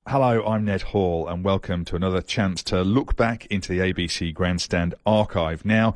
Hello, I'm Ned Hall and welcome to another chance to look back into the ABC Grandstand archive. Now,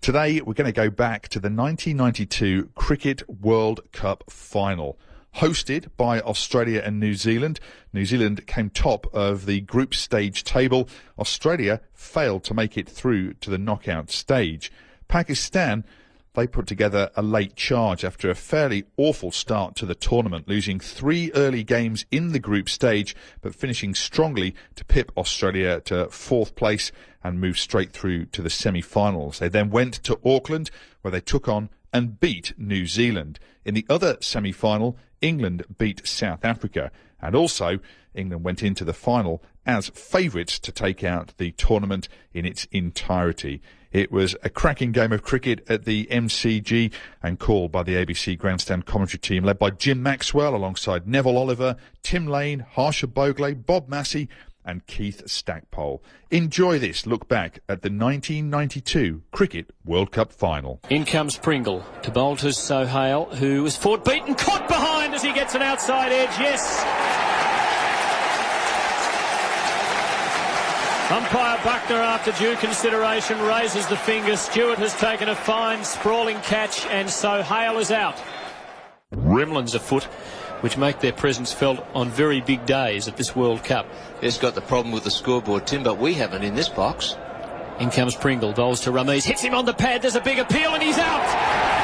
today we're going to go back to the 1992 Cricket World Cup final. Hosted by Australia and New Zealand. New Zealand came top of the group stage table. Australia failed to make it through to the knockout stage. Pakistan, they put together a late charge after a fairly awful start to the tournament, losing 3 early games in the group stage, but finishing strongly to pip Australia to 4th place and move straight through to the semi-finals. They then went to Auckland, where they took on and beat New Zealand. In the other semi-final, England beat South Africa, and also England went into the final as favourites to take out the tournament in its entirety. It was a cracking game of cricket at the MCG and called by the ABC Grandstand commentary team led by Jim Maxwell alongside Neville Oliver, Tim Lane, Harsha Bhogle, Bob Massey and Keith Stackpole. Enjoy this look back at the 1992 Cricket World Cup final. In comes Pringle to bowl to Sohail, who was forward beaten, caught behind as he gets an outside edge, yes! Umpire Buckner, after due consideration, raises the finger. Stewart has taken a fine, sprawling catch, and Sohail is out. Gremlins afoot, which make their presence felt on very big days at this World Cup. It's got the problem with the scoreboard, Tim, but we haven't in this box. In comes Pringle, bowls to Rameez, hits him on the pad, there's a big appeal, and he's out!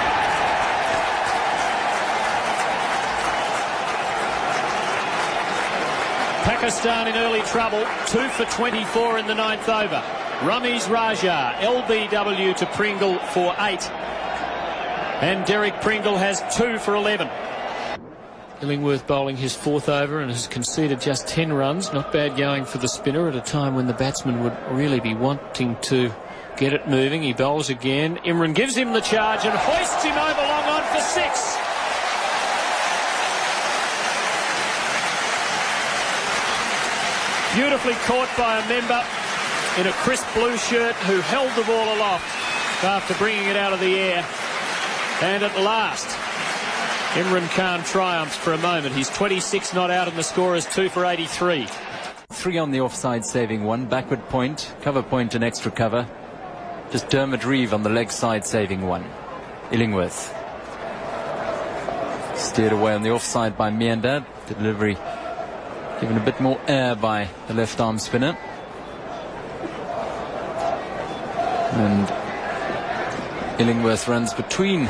Pakistan in early trouble, 2 for 24 in the 9th over. Rameez Raja, LBW to Pringle for 8. And Derek Pringle has 2 for 11. Illingworth bowling his 4th over and has conceded just 10 runs. Not bad going for the spinner at a time when the batsman would really be wanting to get it moving. He bowls again. Imran gives him the charge and hoists him over long on for 6. Beautifully caught by a member in a crisp blue shirt who held the ball aloft after bringing it out of the air. And at last, Imran Khan triumphs for a moment. He's 26 not out and the score is 2 for 83. 3 on the offside saving 1, backward point, cover point and extra cover. Just Dermot Reeve on the leg side saving 1. Illingworth. Steered away on the offside by Miandad. The delivery given a bit more air by the left arm spinner. And Illingworth runs between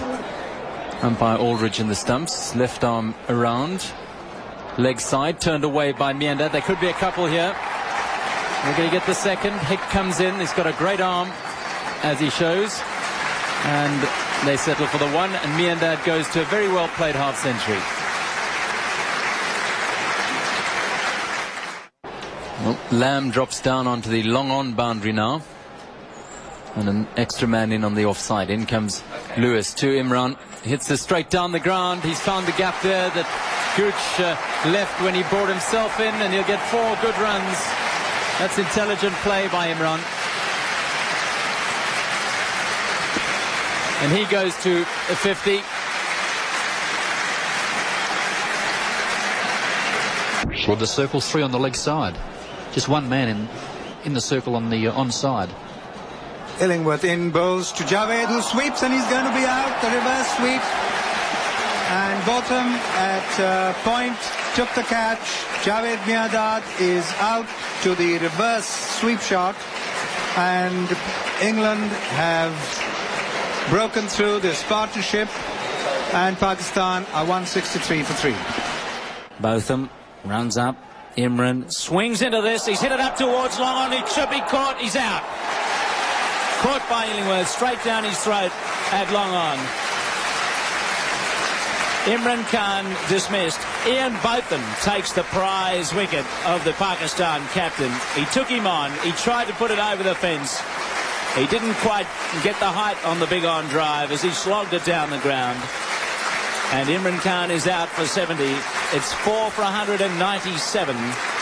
umpire Aldridge and the stumps. Left arm around. Leg side turned away by Miandad. There could be a couple here. We're going to get the second. Hick comes in. He's got a great arm, as he shows. And they settle for the 1. And Miandad goes to a very well played half century. Well, Lamb drops down onto the long on boundary now. And an extra man in on the offside. In comes Lewis to Imran. Hits this straight down the ground. He's found the gap there that Gooch left when he brought himself in, and he'll get 4 good runs. That's intelligent play by Imran. And he goes to a 50. Well, the circle's 3 on the leg side. Just 1 man in the circle on the onside. Illingworth in, bowls to Javed, who sweeps, and he's going to be out. The reverse sweep. And Botham at point took the catch. Javed Miandad is out to the reverse sweep shot. And England have broken through this partnership. And Pakistan are 163 for 3. Botham runs up. Imran swings into this. He's hit it up towards long on. He should be caught. He's out. Caught by Illingworth straight down his throat at long on. Imran Khan dismissed. Ian Botham takes the prize wicket of the Pakistan captain. He took him on. He tried to put it over the fence. He didn't quite get the height on the big on drive as he slogged it down the ground. And Imran Khan is out for 70. It's 4 for 197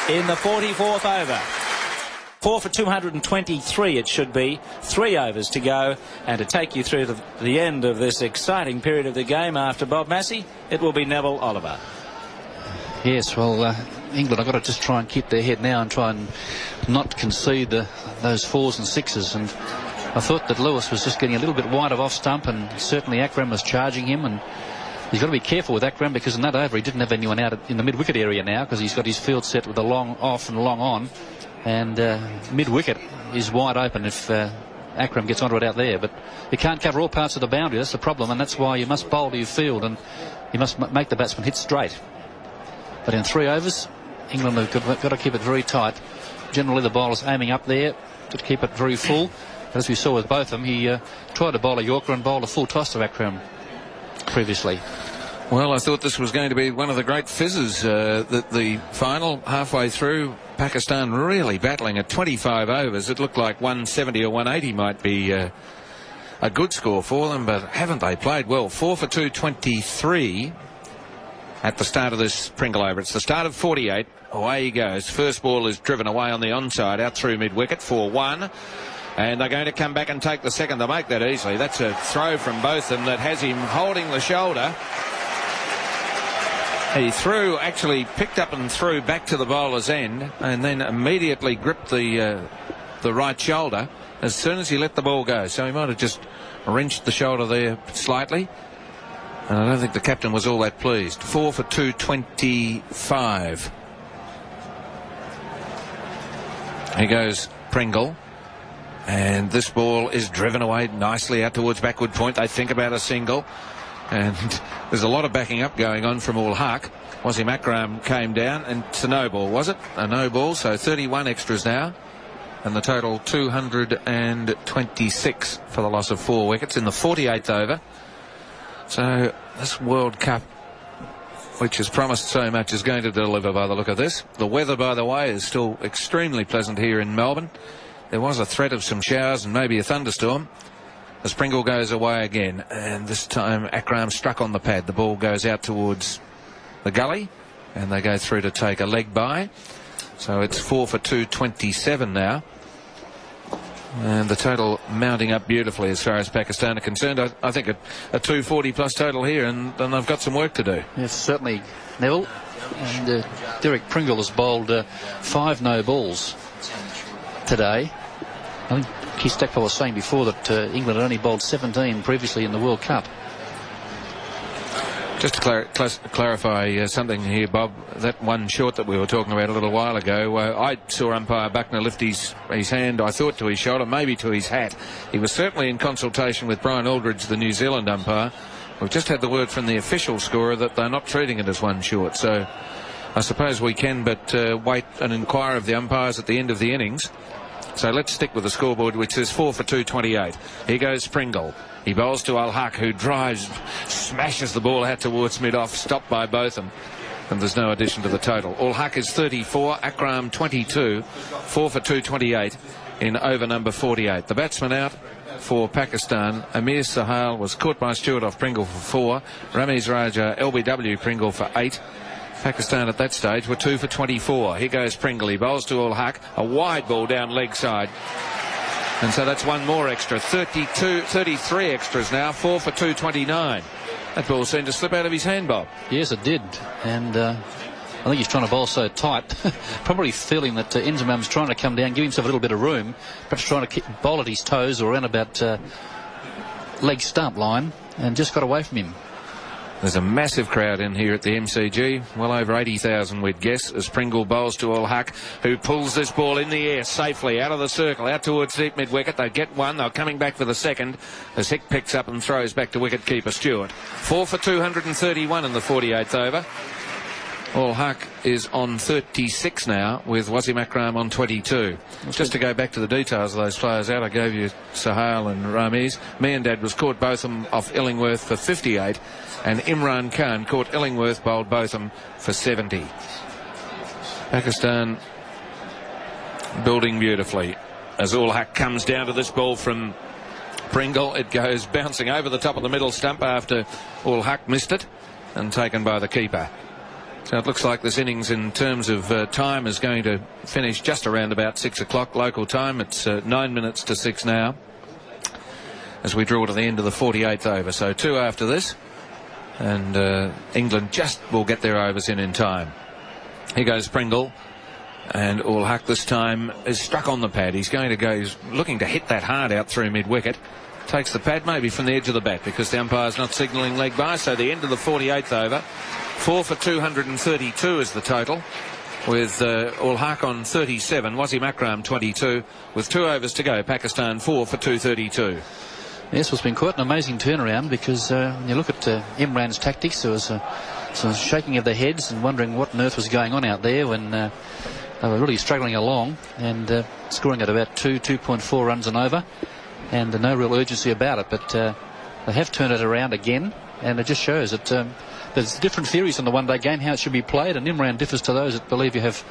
in the 44th over. 4 for 223 it should be. 3 overs to go. And to take you through the end of this exciting period of the game after Bob Massey, it will be Neville Oliver. Yes, well, England have got to just try and keep their head now and try and not concede those 4s and 6s. And I thought that Lewis was just getting a little bit wide of off stump, and certainly Akram was charging him, and he's got to be careful with Akram, because in that over he didn't have anyone out in the mid-wicket area now, because he's got his field set with a long off and long on, and mid-wicket is wide open if Akram gets onto it out there. But you can't cover all parts of the boundary, that's the problem, and that's why you must bowl to your field, and you must make the batsman hit straight. But in 3 overs, England have got to keep it very tight. Generally the bowler's aiming up there to keep it very full. But as we saw with both of them, he tried to bowl a Yorker and bowled a full toss to Akram previously. Well, I thought this was going to be one of the great fizzes. The final, halfway through, Pakistan really battling at 25 overs. It looked like 170 or 180 might be a good score for them, but haven't they played well? 4 for 223 at the start of this Pringle over. It's the start of 48. Away he goes. First ball is driven away on the onside, out through mid-wicket for 1. And they're going to come back and take the second. They'll make that easily. That's a throw from both of them that has him holding the shoulder. He actually picked up and threw back to the bowler's end, and then immediately gripped the right shoulder as soon as he let the ball go. So he might have just wrenched the shoulder there slightly. And I don't think the captain was all that pleased. 4 for 225. Here goes Pringle. And this ball is driven away nicely out towards backward point. They think about a single. And there's a lot of backing up going on from Ul Haq. Wasim Akram came down, and it's a no ball, was it? A no ball, so 31 extras now. And the total 226 for the loss of 4 wickets in the 48th over. So this World Cup, which has promised so much, is going to deliver by the look of this. The weather, by the way, is still extremely pleasant here in Melbourne. There was a threat of some showers and maybe a thunderstorm. As Pringle goes away again, and this time Akram struck on the pad. The ball goes out towards the gully, and they go through to take a leg by. So it's 4 for 227 now. And the total mounting up beautifully as far as Pakistan are concerned. I think a 240 plus total here, and they've got some work to do. Yes, certainly, Neville. And Derek Pringle has bowled 5 no balls today. I think Keith Stackpole was saying before that England had only bowled 17 previously in the World Cup. Just to clarify something here, Bob, that one short that we were talking about a little while ago, I saw umpire Buckner lift his hand, I thought, to his shoulder, maybe to his hat. He was certainly in consultation with Brian Aldridge, the New Zealand umpire. We've just had the word from the official scorer that they're not treating it as one short, so I suppose we can but wait and inquire of the umpires at the end of the innings. So let's stick with the scoreboard, which says 4 for 228. Here goes Pringle. He bowls to Ul Haq, who drives, smashes the ball out towards mid-off, stopped by Botham. And there's no addition to the total. Ul Haq is 34, Akram 22, 4 for 228 in over number 48. The batsman out for Pakistan, Amir Sahal, was caught by Stewart off Pringle for 4, Ramiz Raja, LBW Pringle for 8. Pakistan at that stage were 2 for 24. Here goes Pringle. He bowls to Ul Haq, a wide ball down leg side. And so that's one more extra. 33 extras now, 4 for 229. That ball seemed to slip out of his hand, Bob. Yes, it did. And I think he's trying to bowl so tight, probably feeling that Inzamam's trying to come down, give himself a little bit of room, perhaps trying to bowl at his toes or around about leg stump line, and just got away from him. There's a massive crowd in here at the MCG, well over 80,000 we'd guess, as Pringle bowls to Ul Haq, who pulls this ball in the air safely out of the circle, out towards deep mid-wicket. They get one, they're coming back for the second, as Hick picks up and throws back to wicket-keeper Stewart. 4 for 231 in the 48th over. Ul Haq is on 36 now, with Wasim Akram on 22. Just to go back to the details of those players out, I gave you Sahal and Ramiz. Miandad was caught Botham off Illingworth for 58, and Imran Khan caught Illingworth, bowled Botham for 70. Pakistan building beautifully as Ul Haq comes down to this ball from Pringle. It goes bouncing over the top of the middle stump after Ul Haq missed it and taken by the keeper. So it looks like this innings in terms of time is going to finish just around about 6 o'clock local time. It's 9 minutes to 6 now as we draw to the end of the 48th over. So 2 after this, and England just will get their overs in time. Here goes Pringle. And Ul Haq this time is struck on the pad. He's going to go, he's looking to hit that hard out through mid-wicket. Takes the pad maybe from the edge of the bat because the umpire's not signalling leg by. So the end of the 48th over. 4 for 232 is the total, with Ul Haq on 37, Wasim Akram 22, with 2 overs to go. Pakistan 4 for 232. Yes, it's been quite an amazing turnaround because when you look at Imran's tactics, there was some shaking of their heads and wondering what on earth was going on out there when they were really struggling along and scoring at about 2.4 runs and over, and no real urgency about it. But they have turned it around again, and it just shows that there's different theories on the one-day game, how it should be played, and Imran differs to those that believe you have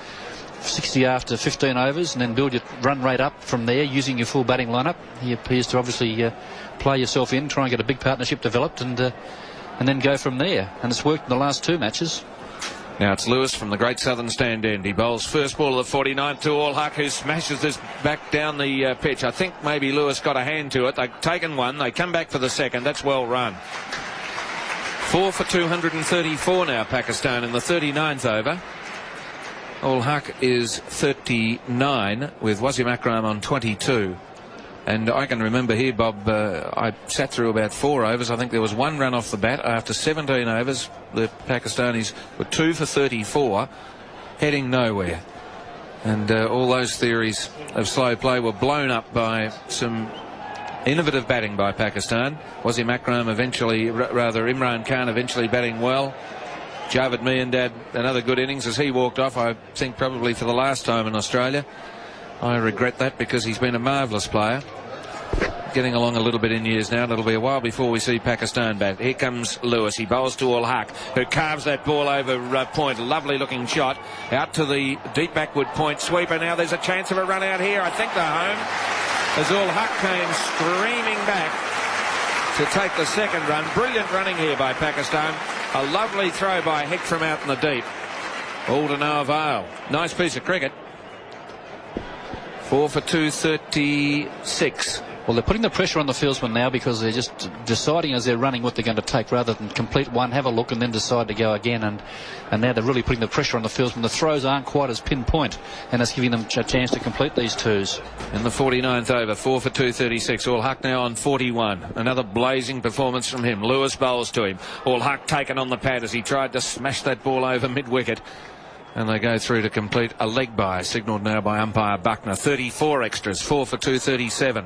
60 after 15 overs and then build your run rate up from there using your full batting lineup. He appears to obviously play yourself in, try and get a big partnership developed, and then go from there. And it's worked in the last 2 matches. Now it's Lewis from the Great Southern Stand end. He bowls first ball of the 49th to Ul Haq, who smashes this back down the pitch. I think maybe Lewis got a hand to it. They've taken one. They come back for the second. That's well run. 4 for 234 now, Pakistan, in the 39th over. Ul Haq is 39 with Wasim Akram on 22. And I can remember here, Bob, I sat through about 4 overs. I think there was 1 run off the bat. After 17 overs, the Pakistanis were 2 for 34, heading nowhere. And all those theories of slow play were blown up by some innovative batting by Pakistan. Wasim Akram eventually, rather Imran Khan eventually batting well. Javed Miandad, another good innings as he walked off, I think probably for the last time in Australia. I regret that because he's been a marvellous player. Getting along a little bit in years now, and it'll be a while before we see Pakistan bat. Here comes Lewis. He bowls to Ul Haq, who carves that ball over point. Lovely looking shot out to the deep backward point sweeper. Now there's a chance of a run out here. I think they're home as Ul Haq came streaming back to take the second run. Brilliant running here by Pakistan. A lovely throw by Hick from out in the deep. All to no avail. Nice piece of cricket. 4 for 236. Well, they're putting the pressure on the fieldsmen now because they're just deciding as they're running what they're going to take rather than complete one, have a look and then decide to go again. And now they're really putting the pressure on the fieldsmen. The throws aren't quite as pinpoint, and it's giving them a chance to complete these twos. In the 49th over, 4 for 236. Ul Haq now on 41. Another blazing performance from him. Lewis bowls to him. Ul Haq taken on the pad as he tried to smash that ball over mid-wicket. And they go through to complete a leg bye, signalled now by umpire Buckner. 34 extras, 4 for 237.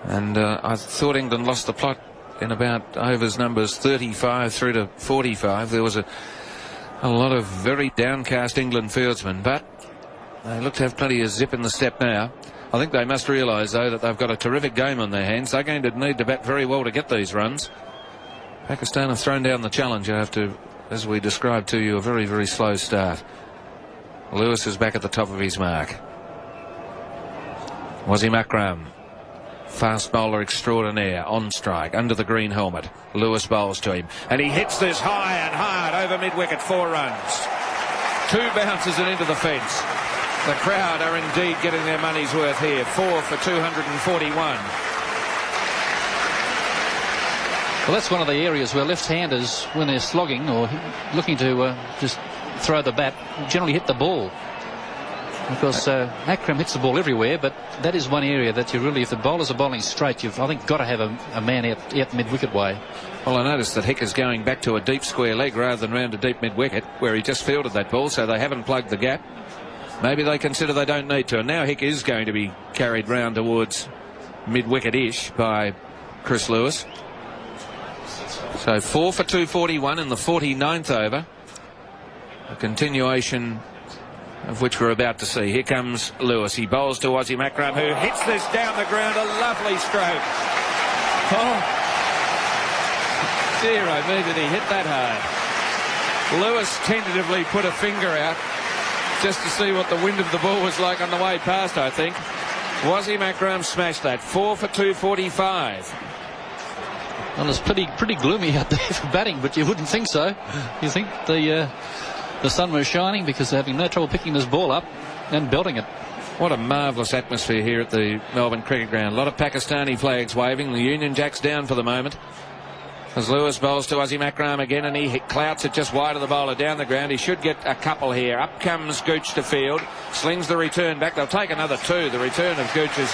And I thought England lost the plot in about overs numbers 35 through to 45. There was a lot of very downcast England fieldsmen, but they look to have plenty of zip in the step now. I think they must realise, though, that they've got a terrific game on their hands. They're going to need to bat very well to get these runs. Pakistan have thrown down the challenge after, as we described to you, a very, very slow start. Lewis is back at the top of his mark. Wasim Akram, fast bowler extraordinaire, on strike, under the green helmet. Lewis bowls to him, and he hits this high and hard over mid-wicket, 4 runs. 2 bounces and into the fence. The crowd are indeed getting their money's worth here. 4 for 241. Well, that's one of the areas where left-handers, when they're slogging or looking to just throw the bat, generally hit the ball. Because Akram hits the ball everywhere, but that is one area that you really, if the bowlers are bowling straight, you've, I think, got to have a man out mid-wicket way. Well, I noticed that Hick is going back to a deep square leg rather than round a deep mid-wicket, where he just fielded that ball, so they haven't plugged the gap. Maybe they consider they don't need to. And now Hick is going to be carried round towards mid-wicket-ish by Chris Lewis. So 4 for 241 in the 49th over. A continuation of which we're about to see. Here comes Lewis. He bowls to Wasim Akram, who hits this down the ground. A lovely stroke. Oh, dear, I mean, did he hit that hard? Lewis tentatively put a finger out just to see what the wind of the ball was like on the way past, I think. Wasim Akram smashed that. 4 for 245. Well, it's pretty gloomy out there for batting, but you wouldn't think so. You think the sun was shining because they're having no trouble picking this ball up and belting it. What a marvellous atmosphere here at the Melbourne Cricket Ground. A lot of Pakistani flags waving. The Union Jack's down for the moment. As Lewis bowls to Ozzy Makram again, and he clouts it just wide of the bowler down the ground. He should get a couple here. Up comes Gooch to field, slings the return back. They'll take another 2. The return of Gooch is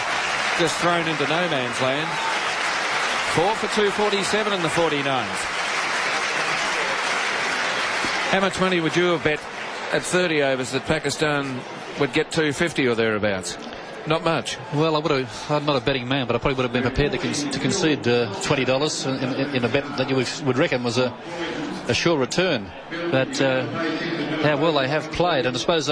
just thrown into no man's land. 4 for 247 in the 49th. How much money would you have bet at 30 overs that Pakistan would get 250 or thereabouts? Not much. Well, I'm not a betting man, but I probably would have been prepared to concede $20 in a bet that you would reckon was a sure return. But how well they have played, and I suppose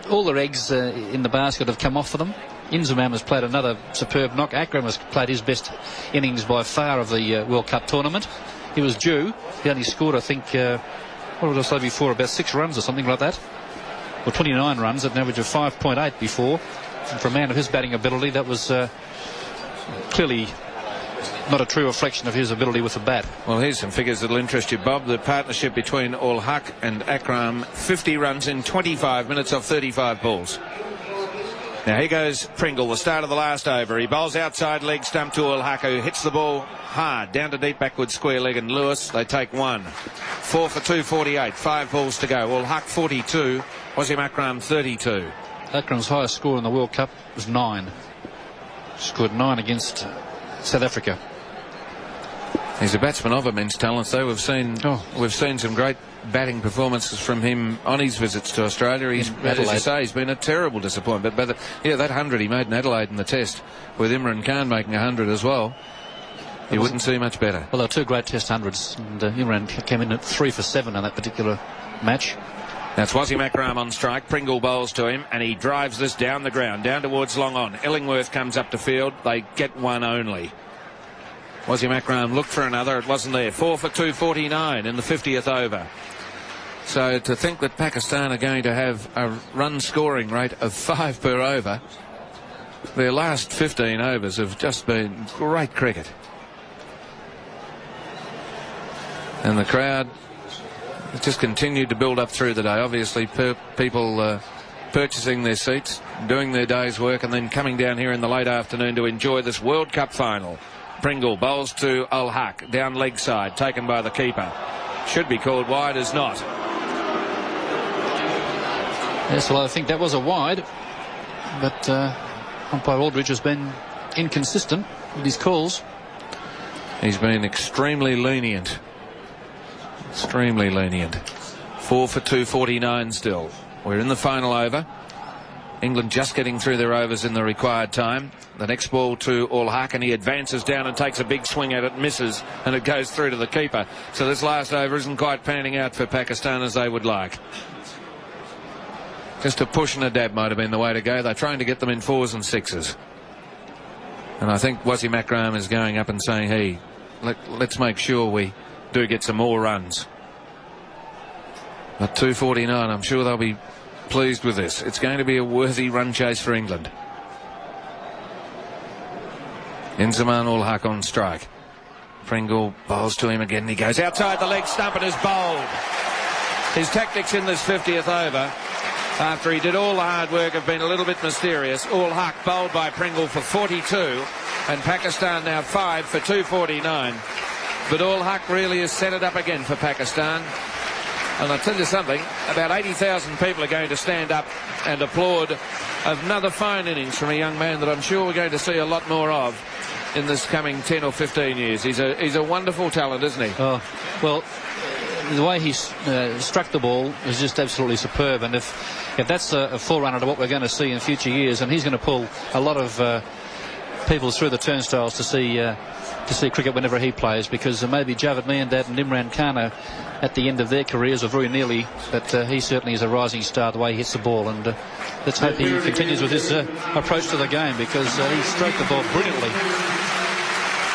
all their eggs in the basket have come off for them. Inzamam has played another superb knock. Akram has played his best innings by far of the World Cup tournament. He was due. He only scored, I think, what did I say before, about 6 runs or something like that. Or 29 runs at an average of 5.8 before. And for a man of his batting ability, that was clearly not a true reflection of his ability with the bat. Well, here's some figures that'll interest you, Bob. The partnership between Ul Haq and Akram, 50 runs in 25 minutes off 35 balls. Now here goes Pringle, the start of the last over. He bowls outside leg stump to Ul Haq, who hits the ball hard down to deep backward square leg, and Lewis, they take 1. 4 for 248, 5 balls to go. Ul Haq 42, Wasim Akram 32. Akram's highest score in the World Cup was 9. Scored 9 against South Africa. He's a batsman of immense talent, though. We've seen some great batting performances from him on his visits to Australia. As you say, he's been a terrible disappointment. But that 100 he made in Adelaide in the Test, with Imran Khan making 100 as well, you wouldn't see much better. Well, there were 2 great Test hundreds, and Imran came in at 3 for 7 on that particular match. That's Wasim Akram on strike. Pringle bowls to him, and he drives this down the ground, down towards long on. Illingworth comes up to field. They get 1 only. Wasim Akram looked for another. It wasn't there. 4 for 249 in the 50th over. So to think that Pakistan are going to have a run scoring rate of 5 per over, their last 15 overs have just been great cricket. And the crowd just continued to build up through the day. Obviously, people purchasing their seats, doing their day's work, and then coming down here in the late afternoon to enjoy this World Cup final. Pringle bowls to Ul Haq, down leg side, taken by the keeper. Should be called wide, is not. Yes, well, I think that was a wide, but umpire Aldridge has been inconsistent with his calls. He's been extremely lenient. Extremely lenient. 4 for 249 still. We're in the final over. England just getting through their overs in the required time. The next ball to Ul Haq, and he advances down and takes a big swing at it, misses, and it goes through to the keeper. So this last over isn't quite panning out for Pakistan as they would like. Just a push and a dab might have been the way to go. They're trying to get them in 4s and 6s. And I think Wasim Akram is going up and saying, hey, let's make sure we do get some more runs. At 249, I'm sure they'll be pleased with this. It's going to be a worthy run chase for England. Inzamam Ul Haq on strike. Pringle bowls to him again. He goes outside the leg stump and is bowled. His tactics in this 50th over, after he did all the hard work, have been a little bit mysterious. Ul Haq bowled by Pringle for 42, and Pakistan now 5 for 249. But Ul Haq really has set it up again for Pakistan. And I'll tell you something, about 80,000 people are going to stand up and applaud another fine innings from a young man that I'm sure we're going to see a lot more of in this coming 10 or 15 years. He's a wonderful talent, isn't he? Oh, well, the way he struck the ball is just absolutely superb. And if that's a forerunner to what we're going to see in future years, and he's going to pull a lot of people through the turnstiles to see cricket whenever he plays, because maybe Javed Miandad and Imran Khan are at the end of their careers, or very nearly, but he certainly is a rising star the way he hits the ball, and let's hope he continues with his approach to the game, because he stroked the ball brilliantly,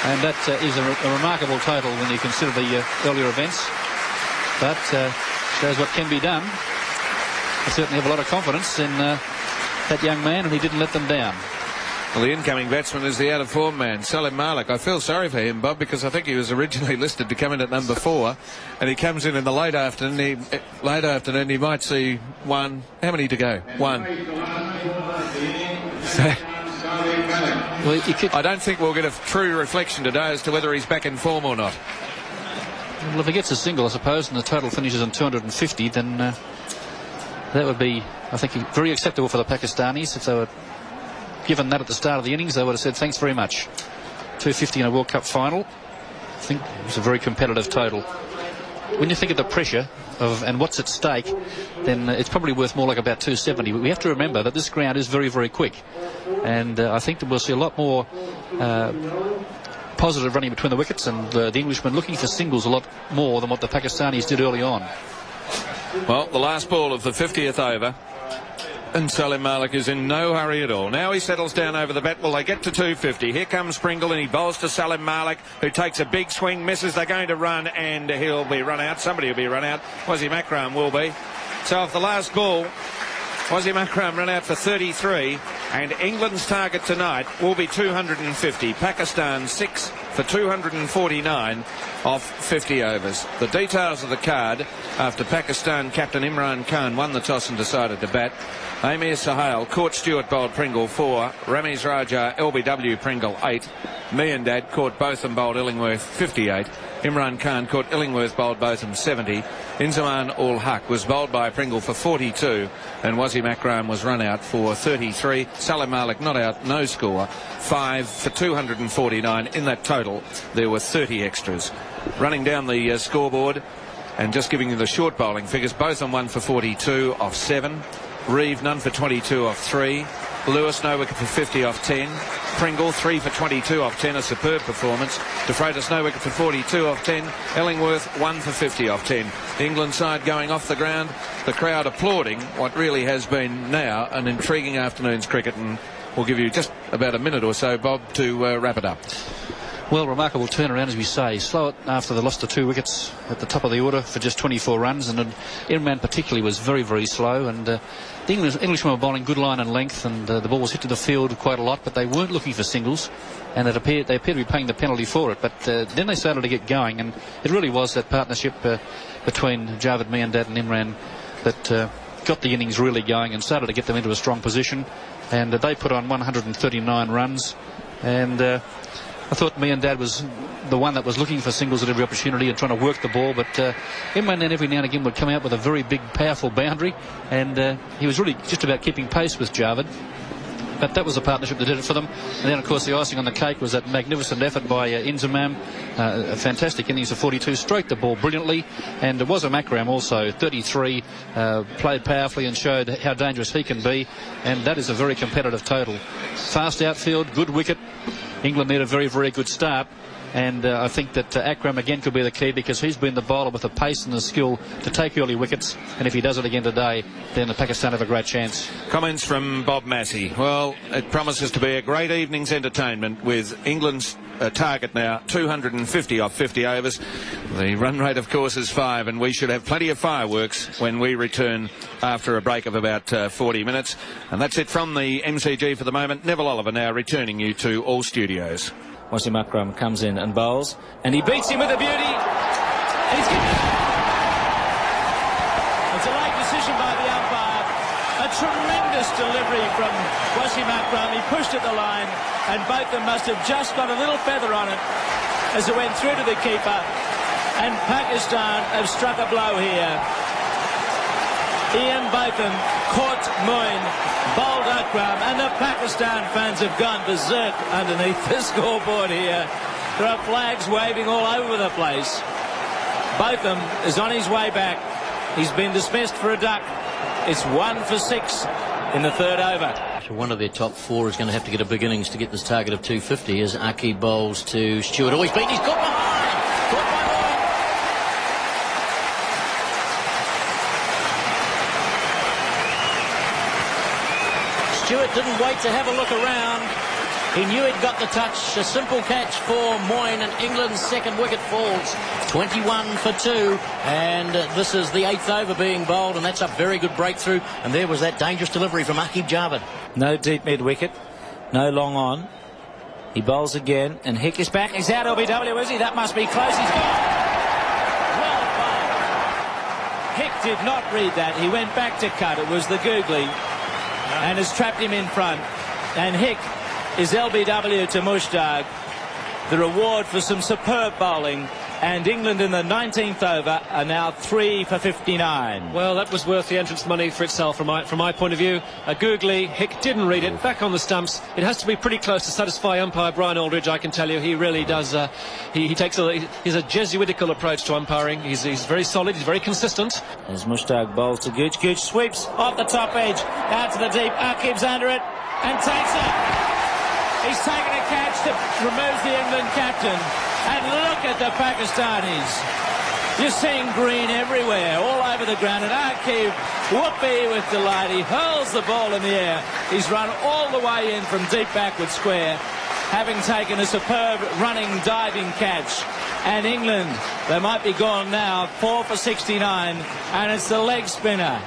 and that is a remarkable total when you consider the earlier events, but shows what can be done. I certainly have a lot of confidence in that young man, and he didn't let them down. Well, the incoming batsman is the out-of-form man, Salim Malik. I feel sorry for him, Bob, because I think he was originally listed to come in at number 4, and he comes in the late afternoon. He might see 1. How many to go? 1. Well, I don't think we'll get a true reflection today as to whether he's back in form or not. Well, if he gets a single, I suppose, and the total finishes on 250, then that would be, I think, very acceptable for the Pakistanis. If they were given that at the start of the innings, they would have said thanks very much. 250 in a World Cup final, I think it was a very competitive total. When you think of the pressure and what's at stake, then it's probably worth more like about 270. But we have to remember that this ground is very, very quick. And I think that we'll see a lot more positive running between the wickets, and the Englishmen looking for singles a lot more than what the Pakistanis did early on. Well, the last ball of the 50th over, and Salim Malik is in no hurry at all. Now he settles down over the bat. Will they get to 250? Here comes Pringle, and he bowls to Salim Malik, who takes a big swing, misses. They're going to run, and he'll be run out. Somebody will be run out. Wasim Akram will be. So if the last ball, Wasim Akram ran out for 33, and England's target tonight will be 250. Pakistan 6 for 249 off 50 overs. The details of the card after Pakistan captain Imran Khan won the toss and decided to bat. Amir Sohail caught Stuart, bowled Pringle 4. Ramiz Raja, LBW Pringle 8. Miandad caught Botham, bowled Illingworth 58. Imran Khan caught Illingworth, bowled Botham 70. Inzaman ul Haq was bowled by Pringle for 42, and Wasim Akram was run out for 33. Salim Malik not out, no score. 5 for 249. In that total, there were 30 extras. Running down the scoreboard and just giving you the short bowling figures, Botham 1 for 42 off 7. Reeve none for 22 off 3. Lewis no wicket for 50 off 10. Pringle 3 for 22 off 10, a superb performance. De Freitas no wicket for 42 off 10. Illingworth 1 for 50 off 10. The England side going off the ground, the crowd applauding what really has been now an intriguing afternoon's cricket, and we'll give you just about a minute or so, Bob, to wrap it up. Well, remarkable turnaround, as we say. Slow it after they lost the 2 wickets at the top of the order for just 24 runs, and Imran particularly was very, very slow, and the Englishmen were bowling good line and length, and the ball was hit to the field quite a lot, but they weren't looking for singles, and they appeared to be paying the penalty for it. But then they started to get going, and it really was that partnership between Javed Miandad and Imran that got the innings really going and started to get them into a strong position, and they put on 139 runs, and I thought Miandad was the one that was looking for singles at every opportunity and trying to work the ball, but Imran then every now and again would come out with a very big, powerful boundary, and he was really just about keeping pace with Javed. But that was a partnership that did it for them. And then, of course, the icing on the cake was that magnificent effort by Inzamam. A fantastic innings of 42, stroked the ball brilliantly. And Wasim Akram also, 33, played powerfully and showed how dangerous he can be. And that is a very competitive total. Fast outfield, good wicket. England need a very, very good start. And I think that Akram again could be the key, because he's been the bowler with the pace and the skill to take early wickets, and if he does it again today, then Pakistan have a great chance. Comments from Bob Massey. Well, it promises to be a great evening's entertainment, with England's target now 250 off 50 overs. The run rate, of course, is 5, and we should have plenty of fireworks when we return after a break of about 40 minutes. And that's it from the MCG for the moment. Neville Oliver now returning you to all studios. Wasim Akram comes in and bowls, and he beats him with a beauty. And he's given it. It's a late decision by the umpire. A tremendous delivery from Wasim Akram. He pushed at the line, and both of them must have just got a little feather on it as it went through to the keeper. And Pakistan have struck a blow here. Ian Botham caught Moin, bowled Akram, and the Pakistan fans have gone berserk underneath the scoreboard here. There are flags waving all over the place. Botham is on his way back. He's been dismissed for a duck. It's 1 for 6 in the 3rd over. So one of their top 4 is going to have to get a big innings to get this target of 250 as Aki bowls to Stuart. Oh, he's caught behind! Caught by Moin! Stewart didn't wait to have a look around. He knew he'd got the touch. A simple catch for Moin, and England's 2nd wicket falls. 21 for 2, and this is the 8th over being bowled, and that's a very good breakthrough. And there was that dangerous delivery from Aqib Javed. No deep mid-wicket, no long on. He bowls again, and Hick is back. He's out, LBW, is he? That must be close. He's gone. Well bowled. Hick did not read that. He went back to cut. It was the googly, and has trapped him in front. And Hick is LBW to Mushtaq. The reward for some superb bowling And England in the 19th over are now 3 for 59. Well, that was worth the entrance money for itself from my point of view. A googly, Hick didn't read it, back on the stumps. It has to be pretty close to satisfy umpire Brian Aldridge, I can tell you. He really does. He's a Jesuitical approach to umpiring. He's very solid, he's very consistent. As Mushtaq bowls to Gooch. Gooch sweeps off the top edge, out to the deep. Aqib's under it and takes it. He's taken a catch that removes the England captain. And look at the Pakistanis. You're seeing green everywhere, all over the ground. And Aqib, whoopee with delight. He hurls the ball in the air. He's run all the way in from deep backward square, having taken a superb running, diving catch. And England, they might be gone now, 4 for 69. And it's the leg spinner.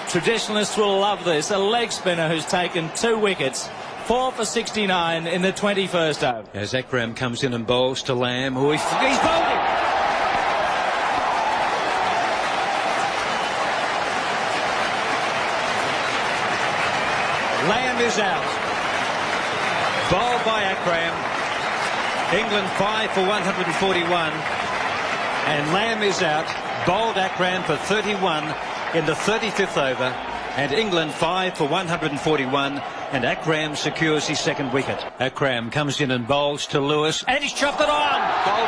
Traditionalists will love this. A leg spinner who's taken 2 wickets. 4 for 69 in the 21st over. As Akram comes in and bowls to Lamb, who he's bowling. Lamb is out. Bowled by Akram. England 5 for 141. And Lamb is out. Bowled Akram for 31 in the 35th over. And England 5 for 141. And Akram secures his 2nd wicket. Akram comes in and bowls to Lewis. And he's chopped it on.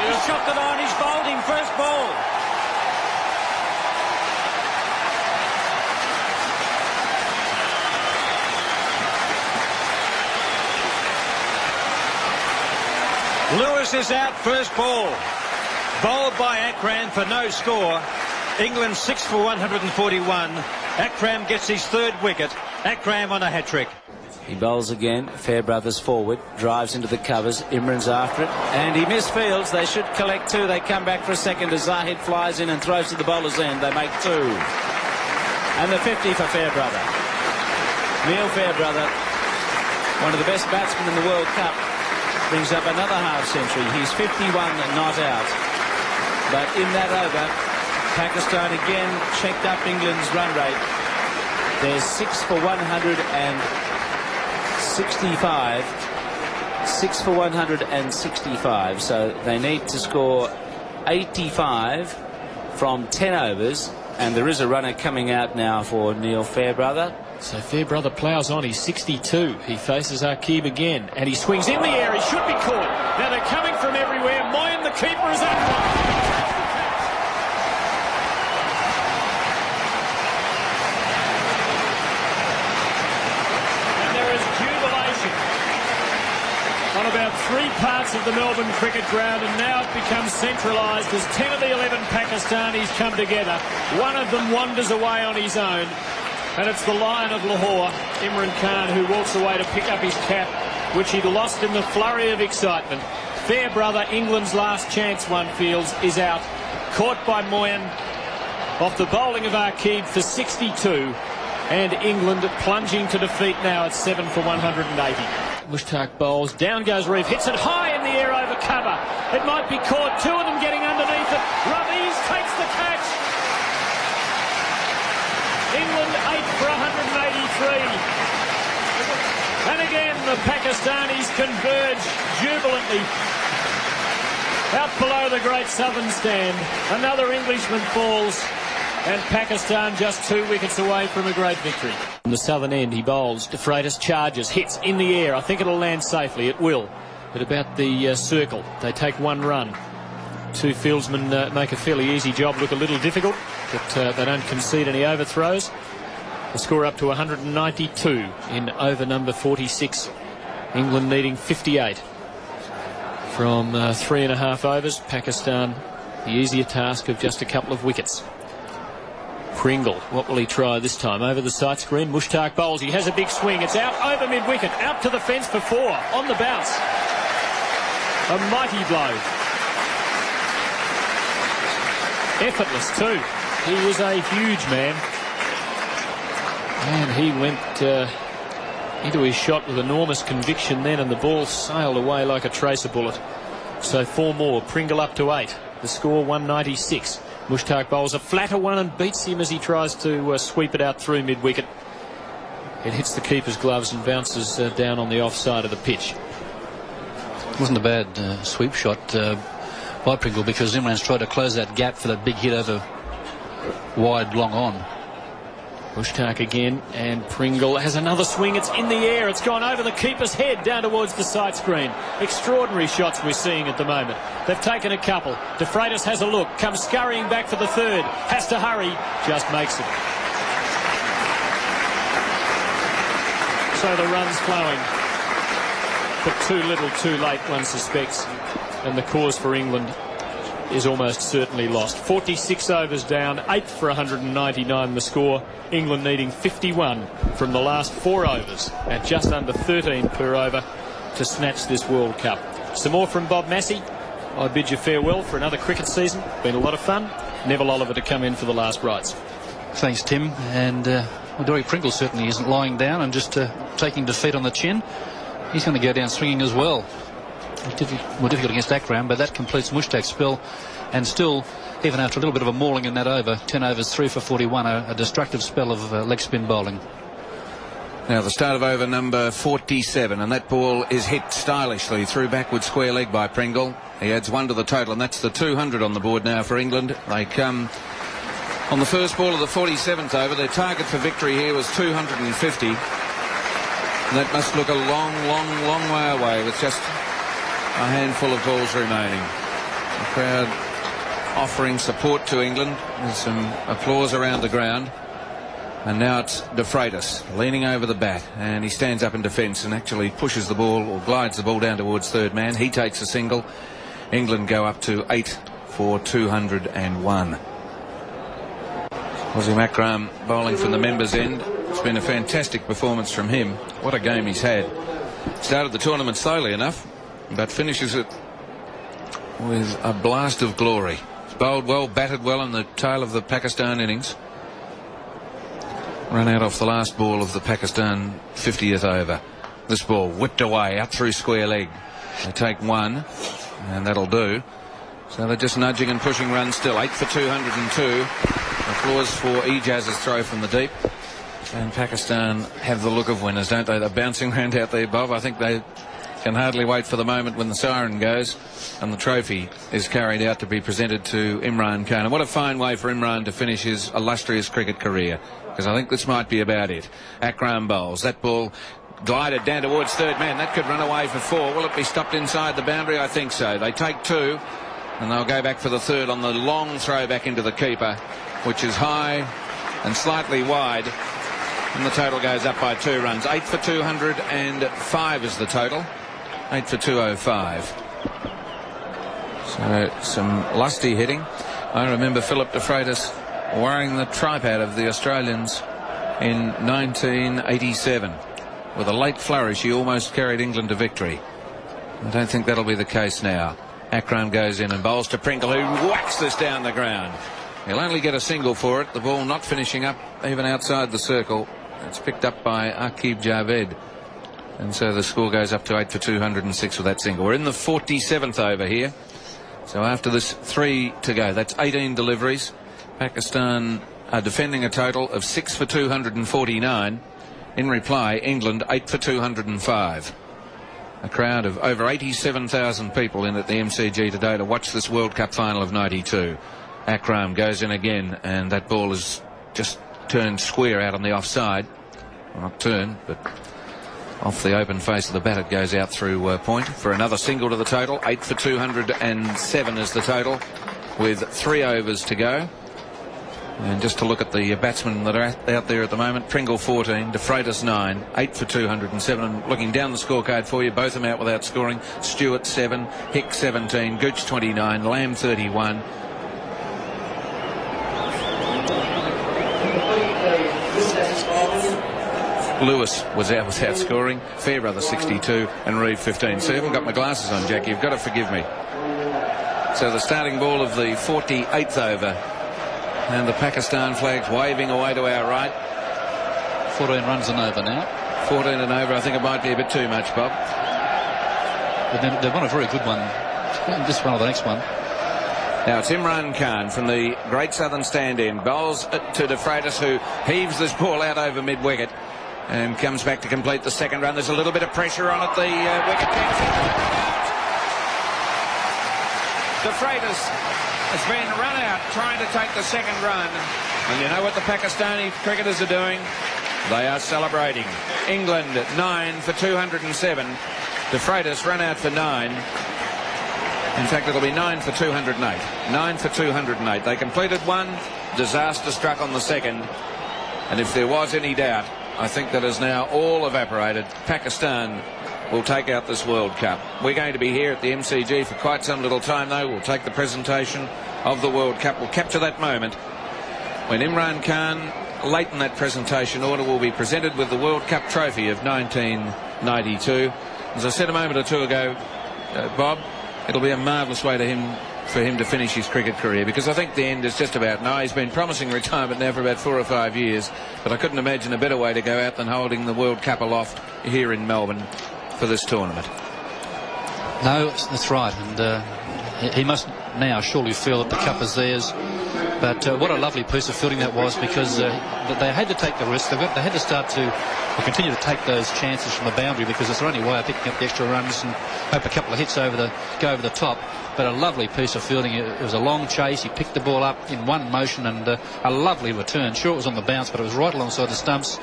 He's chopped it on. He's bowled him first ball. Lewis is out first ball. Bowled by Akram for no score. England 6 for 141. Akram gets his 3rd wicket. Akram on a hat-trick. He bowls again. Fairbrother's forward, drives into the covers. Imran's after it, and he misfields. They should collect 2. They come back for a second as Zahid flies in and throws to the bowler's end. They make 2. And the 50 for Fairbrother. Neil Fairbrother, one of the best batsmen in the World Cup, brings up another half-century. He's 51 and not out. But in that over, Pakistan again checked up England's run rate. There's 6 for 165. 6 for 165. So they need to score 85 from 10 overs. And there is a runner coming out now for Neil Fairbrother. So Fairbrother ploughs on. He's 62. He faces Aqib again. And he swings in the air. He should be caught. Now they're coming from everywhere. Moyen, the keeper, is up. On about 3 parts of the Melbourne cricket ground, and now it becomes centralised as 10 of the 11 Pakistanis come together. One of them wanders away on his own, and it's the Lion of Lahore, Imran Khan, who walks away to pick up his cap, which he'd lost in the flurry of excitement. Fairbrother, England's last chance, one feels, is out. Caught by Moyen off the bowling of Aqib for 62, and England plunging to defeat now at 7 for 180. Mushtaq bowls, down goes Reef, hits it high in the air over cover. It might be caught, 2 of them getting underneath it. Raviz takes the catch. England 8 for 183. And again the Pakistanis converge jubilantly. Out below the great southern stand, another Englishman falls. And Pakistan just 2 wickets away from a great victory. From the southern end, he bowls. De Freitas charges, hits in the air. I think it'll land safely. It will. But about the circle, they take 1 run. 2 fieldsmen make a fairly easy job look a little difficult, but they don't concede any overthrows. The score up to 192 in over number 46. England needing 58 from 3.5 overs. Pakistan, the easier task of just a couple of wickets. Pringle, what will he try this time? Over the sight screen, Mushtaq bowls. He has a big swing. It's out over mid-wicket. Out to the fence for 4. On the bounce. A mighty blow. Effortless too. He was a huge man. And he went into his shot with enormous conviction then, and the ball sailed away like a tracer bullet. So 4 more. Pringle up to 8. The score 196. Mushtaq bowls a flatter one and beats him as he tries to sweep it out through mid-wicket. It hits the keeper's gloves and bounces down on the offside of the pitch. Wasn't a bad sweep shot. by Pringle, because Imran's tried to close that gap for that big hit over wide long on. Mushtaq again, and Pringle has another swing. It's in the air. It's gone over the keeper's head down towards the sight screen. Extraordinary shots we're seeing at the moment. They've taken a couple. De Freitas has a look, comes scurrying back for the third. Has to hurry, just makes it. So the run's flowing. But too little, too late, one suspects. And the cause for England is almost certainly lost. 46 overs down, 8 for 199 the score. England needing 51 from the last 4 overs at just under 13 per over to snatch this World Cup. Some more from Bob Massey. I bid you farewell for another cricket season. Been a lot of fun. Neville Oliver to come in for the last rites. Thanks, Tim. And Derek Pringle certainly isn't lying down and just taking defeat on the chin. He's going to go down swinging as well. More difficult against Akram, but that completes Mushtaq's spell. And still, even after a little bit of a mauling in that over, 10 overs, 3 for 41, a destructive spell of leg spin bowling. Now the start of over number 47, and that ball is hit stylishly through backward square leg by Pringle. He adds 1 to the total, and that's the 200 on the board now for England. They come on the first ball of the 47th over. Their target for victory here was 250. And that must look a long, long, long way away with just a handful of balls remaining. The crowd offering support to England with some applause around the ground. And now it's De Freitas leaning over the bat, and he stands up in defence and actually pushes the ball, or glides the ball down towards third man. He takes a single. England go up to 8 for 201. Wasim Akram bowling from the members' end. It's been a fantastic performance from him. What a game he's had. Started the tournament slowly enough, but finishes it with a blast of glory. He's bowled well, batted well in the tail of the Pakistan innings. Run out off the last ball of the Pakistan 50th over. This ball whipped away out through square leg. They take 1, and that'll do. So they're just nudging and pushing runs still. 8 for 202. Applause for Ijaz's throw from the deep. And Pakistan have the look of winners, don't they? They're bouncing around out there, Bob. I think they can hardly wait for the moment when the siren goes and the trophy is carried out to be presented to Imran Khan. And what a fine way for Imran to finish his illustrious cricket career, because I think this might be about it. Akram bowls. That ball glided down towards third man. That could run away for 4. Will it be stopped inside the boundary? I think so. They take 2, and they'll go back for the third on the long throw back into the keeper, which is high and slightly wide. And the total goes up by 2 runs. 8 for 205 is the total. 8 for 205. So some lusty hitting. I remember Philip De Freitas worrying the tripe out of the Australians in 1987. With a late flourish, he almost carried England to victory. I don't think that'll be the case now. Akram goes in and bowls to Pringle, who whacks this down the ground. He'll only get a single for it. The ball not finishing up even outside the circle. It's picked up by Aqib Javed. And so the score goes up to 8 for 206 with that single. We're in the 47th over here. So after this, 3 to go. That's 18 deliveries. Pakistan are defending a total of 6 for 249. In reply, England 8 for 205. A crowd of over 87,000 people in at the MCG today to watch this World Cup final of 92. Akram goes in again, and that ball is just turned square out on the offside. Well, not turned, but off the open face of the bat. It goes out through point for another single to the total. 8 for 207 is the total, with 3 overs to go. And just to look at the batsmen that are out there at the moment: Pringle 14, De Freitas 9, 8 for 207. And looking down the scorecard for you, both of them out without scoring. Stewart 7, Hick 17, Gooch 29, Lamb 31. Lewis was out without scoring. Fairbrother 62 and Reeve 15. So I haven't got my glasses on, Jack. You've got to forgive me. So the starting ball of the 48th over. And the Pakistan flags waving away to our right. 14 runs and over now. 14 and over. I think it might be a bit too much, Bob. But they've won a very good one. This one or the next one. Now it's Imran Khan from the Great Southern stand-in. Bowls to De Freitas, who heaves this ball out over mid-wicket and comes back to complete the second run. There's a little bit of pressure on at the wicket. De Freitas has been run out trying to take the second run. And you know what the Pakistani cricketers are doing? They are celebrating. England 9 for 207. De Freitas run out for 9. In fact, it'll be 9 for 208. 9 for 208. They completed one. Disaster struck on the second. And if there was any doubt, I think that is now all evaporated. Pakistan will take out this World Cup. We're going to be here at the MCG for quite some little time, though. We'll take the presentation of the World Cup. We'll capture that moment when Imran Khan, late in that presentation order, will be presented with the World Cup trophy of 1992. As I said a moment or two ago, Bob, it'll be a marvellous way for him to finish his cricket career, because I think the end is just about now. He's been promising retirement now for about 4 or 5 years, but I couldn't imagine a better way to go out than holding the World Cup aloft here in Melbourne for this tournament. No, that's right, and he must now surely feel that the cup is theirs. But what a lovely piece of fielding that was, because they had to take the risk. They had to start to continue to take those chances from the boundary, because it's their only way of picking up the extra runs and hope a couple of hits go over the top. But a lovely piece of fielding. It was a long chase. He picked the ball up in one motion, and a lovely return. Sure, it was on the bounce, but it was right alongside the stumps.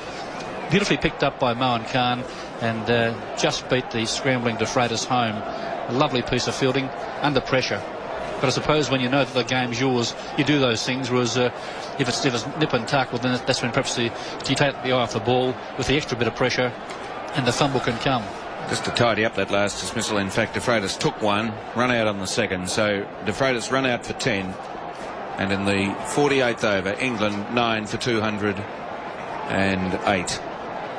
Beautifully picked up by Moeen Khan, and just beat the scrambling De Freitas home. A lovely piece of fielding under pressure. But I suppose when you know that the game's yours, you do those things. Whereas if it's nip and tuck, well, then that's when perhaps you take the eye off the ball with the extra bit of pressure, and the fumble can come. Just to tidy up that last dismissal, in fact, De Freitas took one, run out on the second. So De Freitas run out for 10. And in the 48th over, England 9 for 208.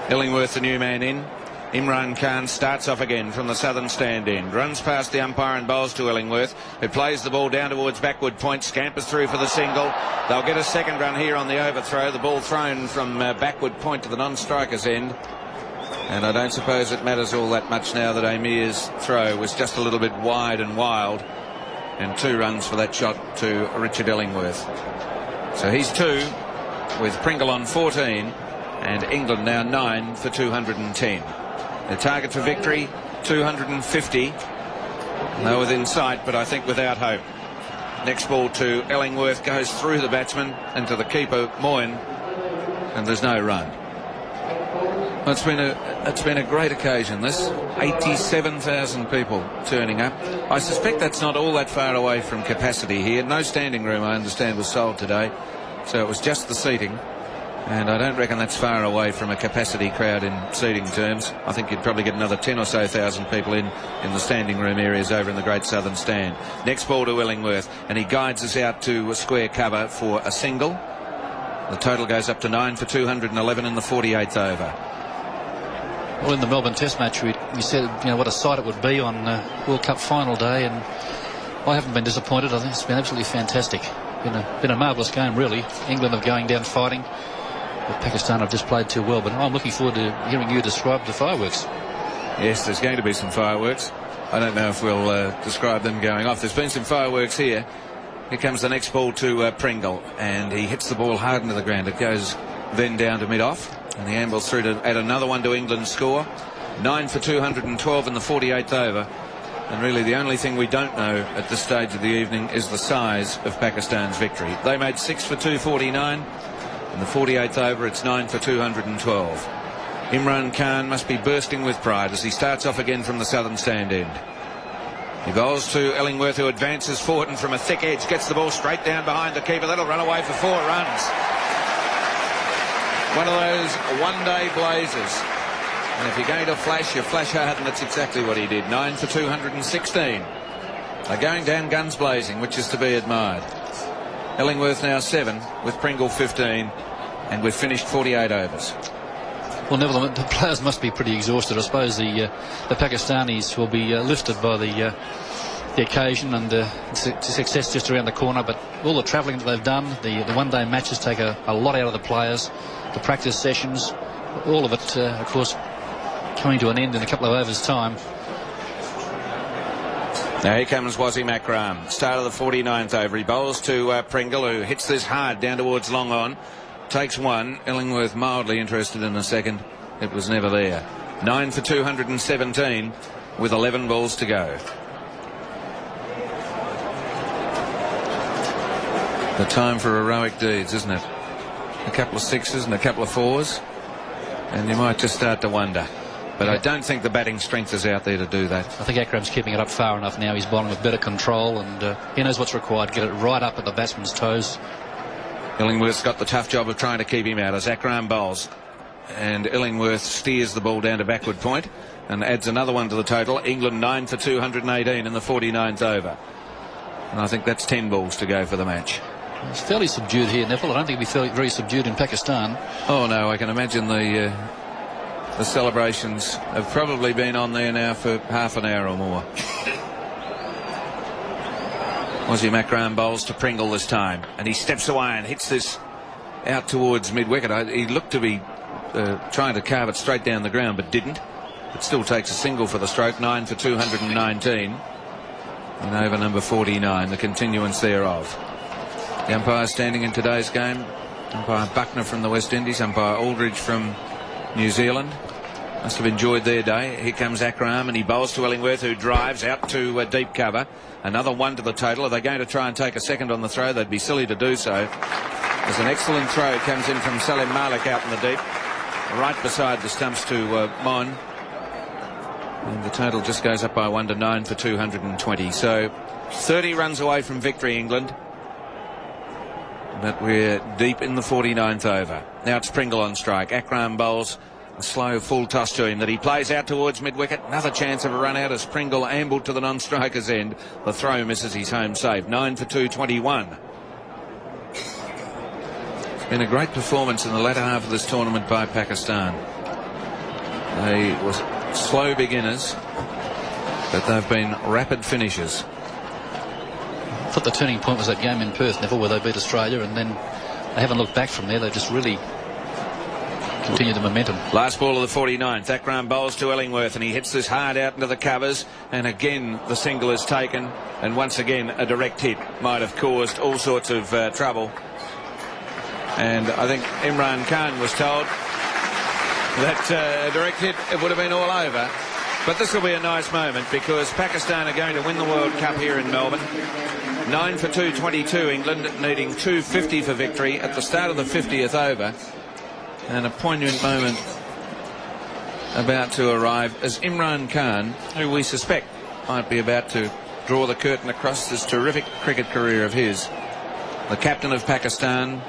Illingworth, the new man in. Imran Khan starts off again from the southern stand end, runs past the umpire and bowls to Illingworth, who plays the ball down towards backward point, scampers through for the single. They'll get a second run here on the overthrow, the ball thrown from backward point to the non-striker's end. And I don't suppose it matters all that much now that Amir's throw was just a little bit wide and wild, and 2 runs for that shot to Richard Illingworth. So he's 2 with Pringle on 14, and England now 9 for 210. The target for victory, 250. No within sight, but I think without hope. Next ball to Illingworth goes through the batsman and to the keeper, Moeen, and there's no run. Well, it's been a great occasion, this. 87,000 people turning up. I suspect that's not all that far away from capacity here. No standing room, I understand, was sold today, so it was just the seating. And I don't reckon that's far away from a capacity crowd in seating terms. I think you'd probably get another 10 or so thousand people in the standing room areas over in the Great Southern Stand. Next ball to Illingworth, and he guides us out to a square cover for a single. The total goes up to 9 for 211 in the 48th over. Well, in the Melbourne Test match, we said, what a sight it would be on World Cup final day, and I haven't been disappointed. I think it's been absolutely fantastic. Been a marvellous game, really. England are going down fighting. Pakistan have just played too well, but I'm looking forward to hearing you describe the fireworks. Yes, there's going to be some fireworks. I don't know if we'll describe them going off. There's been some fireworks here. Here comes the next ball to Pringle, and he hits the ball hard into the ground. It goes then down to mid-off, and he ambles through to add another one to England's score. 9 for 212 in the 48th over. And really the only thing we don't know at this stage of the evening is the size of Pakistan's victory. They made 6 for 249. In the 48th over, it's 9 for 212. Imran Khan must be bursting with pride as he starts off again from the southern stand end. He bowls to Illingworth, who advances forward and from a thick edge gets the ball straight down behind the keeper. That'll run away for 4 runs. One of those one-day blazers. And if you're going to flash, you flash hard, and that's exactly what he did. 9 for 216. They're going down guns blazing, which is to be admired. Illingworth now 7 with Pringle 15, and we've finished 48 overs. Well, nevertheless, the players must be pretty exhausted. I suppose the Pakistanis will be lifted by the occasion and the success just around the corner, but all the travelling that they've done, the one-day matches take a lot out of the players, the practice sessions, all of it, of course, coming to an end in a couple of overs' time. Now here comes Wasim Akram. Start of the 49th over. He bowls to Pringle, who hits this hard down towards long on. Takes one. Illingworth mildly interested in the second. It was never there. 9 for 217 with 11 balls to go. The time for heroic deeds, isn't it? A couple of sixes and a couple of fours, and you might just start to wonder. But I don't think the batting strength is out there to do that. I think Akram's keeping it up far enough now. He's bowling with better control, and he knows what's required. Get it right up at the batsman's toes. Illingworth's got the tough job of trying to keep him out as Akram bowls. And Illingworth steers the ball down to backward point and adds another one to the total. England 9 for 218 in the 49th over. And I think that's 10 balls to go for the match. It's fairly subdued here, Neville. I don't think it'll be very subdued in Pakistan. Oh, no, I can imagine the celebrations have probably been on there now for half an hour or more. Wasim Akram bowls to Pringle this time, and he steps away and hits this out towards mid-wicket. He looked to be trying to carve it straight down the ground, but didn't. It still takes a single for the stroke. 9 for 219 in over number 49, the continuance thereof. The umpires standing in today's game: umpire Buckner from the West Indies, umpire Aldridge from New Zealand. Must have enjoyed their day. Here comes Akram, and he bowls to Illingworth, who drives out to deep cover. Another one to the total. Are they going to try and take a second on the throw? They'd be silly to do so. There's an excellent throw. Comes in from Salim Malik out in the deep, right beside the stumps to Mon. And the total just goes up by 1 to 9 for 220. So 30 runs away from victory, England. But we're deep in the 49th over. Now it's Pringle on strike. Akram bowls a slow full toss to him that he plays out towards mid-wicket. Another chance of a run out as Pringle ambled to the non-striker's end. The throw misses his home save. 9 for 221. It's been a great performance in the latter half of this tournament by Pakistan. They were slow beginners, but they've been rapid finishers. I thought the turning point was that game in Perth, Neville, where they beat Australia, and then they haven't looked back from there. They just really continue the momentum. Last ball of the 49th. Akram bowls to Illingworth, and he hits this hard out into the covers, and again the single is taken, and once again a direct hit might have caused all sorts of trouble. And I think Imran Khan was told that a direct hit, it would have been all over. But this will be a nice moment, because Pakistan are going to win the World Cup here in Melbourne. 9 for 222, England needing 250 for victory at the start of the 50th over. And a poignant moment about to arrive as Imran Khan, who we suspect might be about to draw the curtain across this terrific cricket career of his, the captain of Pakistan,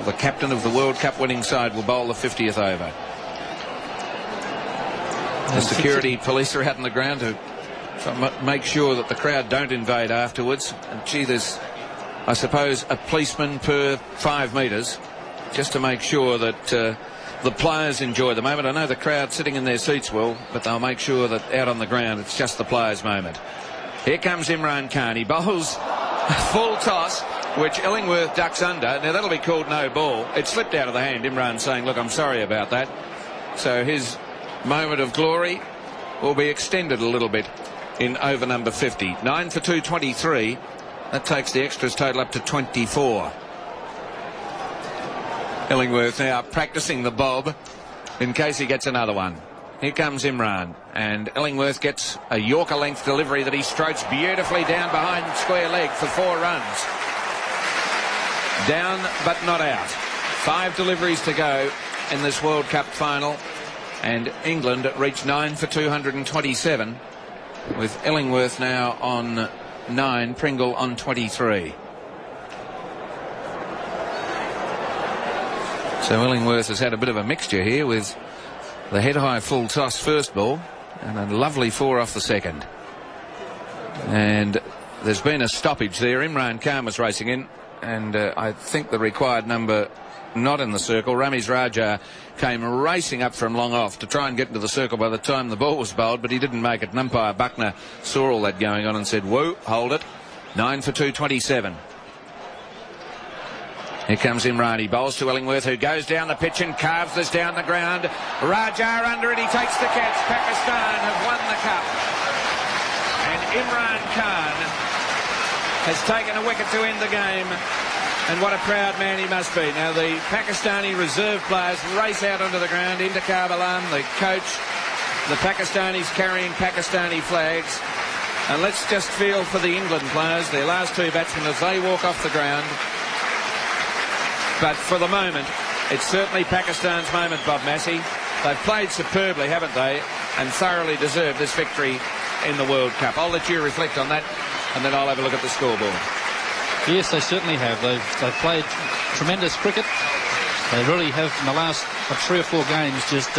the captain of the World Cup winning side, will bowl the 50th over. The security police are out on the ground to make sure that the crowd don't invade afterwards. And gee, there's, I suppose, a policeman per 5 metres, just to make sure that the players enjoy the moment. I know the crowd sitting in their seats will, but they'll make sure that out on the ground it's just the players' moment. Here comes Imran Khan. He bowls a full toss, which Illingworth ducks under. Now that'll be called no ball. It slipped out of the hand. Imran saying, look, I'm sorry about that. So his moment of glory will be extended a little bit in over number 50. 9 for 223. That takes the extras total up to 24. Illingworth now practicing the bob in case he gets another one. Here comes Imran, and Illingworth gets a Yorker length delivery that he strokes beautifully down behind square leg for 4 runs. Down but not out. 5 deliveries to go in this World Cup final, and England reach 9 for 227 with Illingworth now on 9, Pringle on 23. So Illingworth has had a bit of a mixture here with the head-high full toss first ball and a lovely 4 off the second. And there's been a stoppage there. Imran Khan was racing in, and I think the required number not in the circle. Ramiz Raja came racing up from long off to try and get into the circle by the time the ball was bowled, but he didn't make it. And umpire Buckner saw all that going on and said, whoa, hold it. 9 for 227. Here comes Imran. He bowls to Illingworth, who goes down the pitch and carves this down the ground. Raja under it. He takes the catch. Pakistan have won the cup. And Imran Khan has taken a wicket to end the game. And what a proud man he must be. Now the Pakistani reserve players race out onto the ground. Indikar Balam, the coach, the Pakistanis carrying Pakistani flags. And let's just feel for the England players, their last 2 batsmen, as they walk off the ground. But for the moment, it's certainly Pakistan's moment, Bob Massey. They've played superbly, haven't they, and thoroughly deserved this victory in the World Cup. I'll let you reflect on that, and then I'll have a look at the scoreboard. Yes, they certainly have. They've played tremendous cricket. They really have, in the last 3 or 4 games, just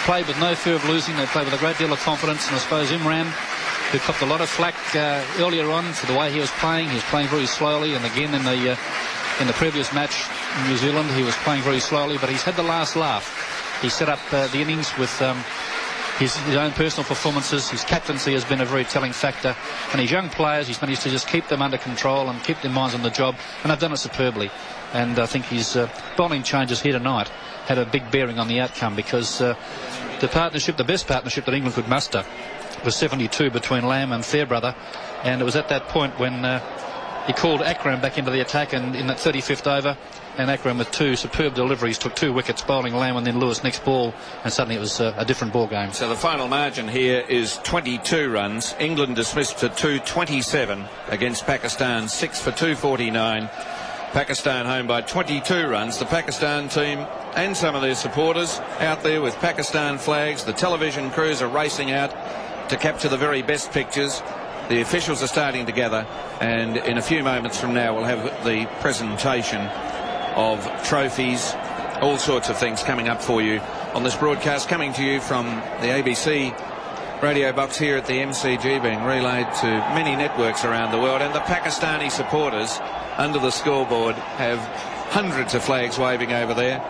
played with no fear of losing. They played with a great deal of confidence, and I suppose Imran, who copped a lot of flack earlier on for the way he was playing very slowly, and again in the previous match in New Zealand, he was playing very slowly, but he's had the last laugh. He set up the innings with his own personal performances. His captaincy has been a very telling factor, and his young players, he's managed to just keep them under control and keep their minds on the job, and they've done it superbly. And I think his bowling changes here tonight had a big bearing on the outcome, because the best partnership that England could muster was 72 between Lamb and Fairbrother, and it was at that point when he called Akram back into the attack, and in that 35th over, and Akram with 2 superb deliveries took 2 wickets, bowling Lamb and then Lewis next ball, and suddenly it was a different ball game. So the final margin here is 22 runs. England dismissed for 227 against Pakistan 6 for 249. Pakistan home by 22 runs. The Pakistan team and some of their supporters out there with Pakistan flags. The television crews are racing out to capture the very best pictures. The officials are starting to gather, and in a few moments from now we'll have the presentation of trophies, all sorts of things coming up for you on this broadcast, coming to you from the ABC radio box here at the MCG, being relayed to many networks around the world. And the Pakistani supporters under the scoreboard have hundreds of flags waving over there,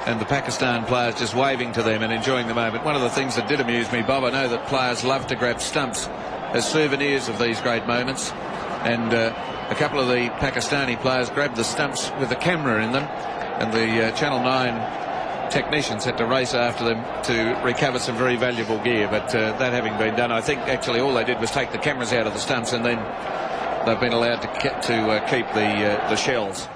and the Pakistan players just waving to them and enjoying the moment. One of the things that did amuse me, Bob, I know that players love to grab stumps as souvenirs of these great moments, and a couple of the Pakistani players grabbed the stumps with a camera in them, and the Channel 9 technicians had to race after them to recover some very valuable gear. But that having been done, I think actually all they did was take the cameras out of the stumps, and then they've been allowed to keep the shells.